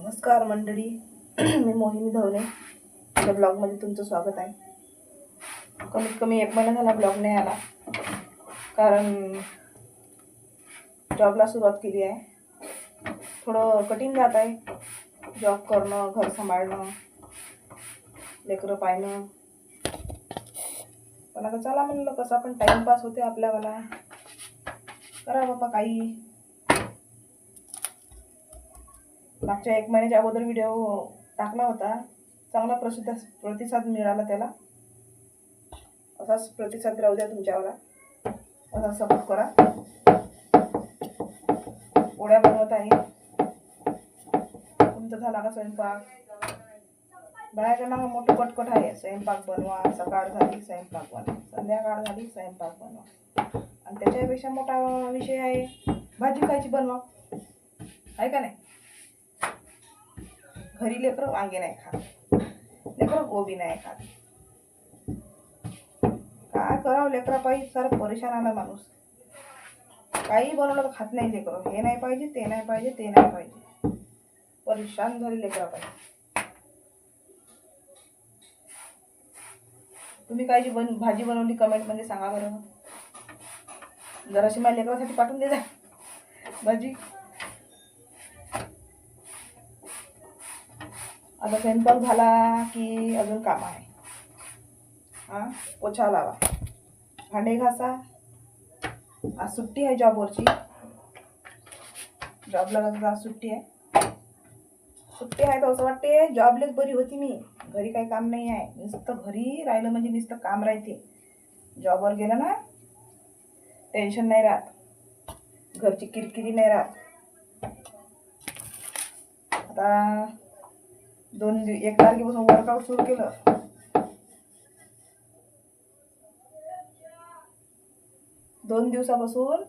नमस्कार मंडळी. मी मोहिनी धवले. माझ्या ब्लॉगमध्ये तुमचं स्वागत आहे. कमीत कमी 1 महिना झाला ब्लॉग नाही आला, कारण जॉबला सुरुवात केली आहे. थोडं कठीण जात आहे जॉब करणं, घर सांभाळणं, लेकरं पाहणं. पण आता चला म्हणलं, कसं पण टाईमपास होते आपल्याला. करा बाबा काही. मागच्या 1 महिन्याच्या अगोदर व्हिडिओ टाकला होता, चांगला प्रतिसाद मिळाला त्याला. असाच प्रतिसाद राहू द्या तुमच्यावाला, असा सपोर्ट करा. पोळ्या बनवत आहे. तुमचा झाला का स्वयंपाक? बाहेरच्या ना मोठं कटकट आहे. स्वयंपाक बनवा, सकाळ झाली स्वयंपाक बनवा, संध्याकाळ झाली स्वयंपाक बनवा, आणि त्याच्यापेक्षा मोठा विषय आहे भाजी खायची बनवा, आहे का नाही? घरी लेकरं वांगे नाही खात, लेकरं गोबी नाही खात. काय करावं लेकरापायी सारं परेशान आला माणूस. काही बनवलं तर खात नाही लेकरं. हे नाही पाहिजे, ते नाही पाहिजे, ते नाही पाहिजे. परेशान झाली लेकरापायी. तुम्ही काय भाजी बनवली कमेंटमध्ये सांगा बरं. जराशी माझ्या लेकरासाठी पाठवून दे जा भाजी. आता स्वयंपाक झाला की अजून काम आहे. पोछा लावा, भांडे घासा. आज सुट्टी आहे जॉबवरची. जॉबला जाता आज सुट्टी आहे. सुट्टी आहे तर असं वाटते जॉबलेच बरी होती मी. घरी काही काम नाही आहे. नुसतं घरी राहिलं म्हणजे नुसतं काम राहते. जॉबवर गेलं ना टेन्शन नाही राहत, घरची किरकिरी नाही राहत. आता 1 तारखेपासून वर्कआउट सुरू केलं. 2 दिवसापासून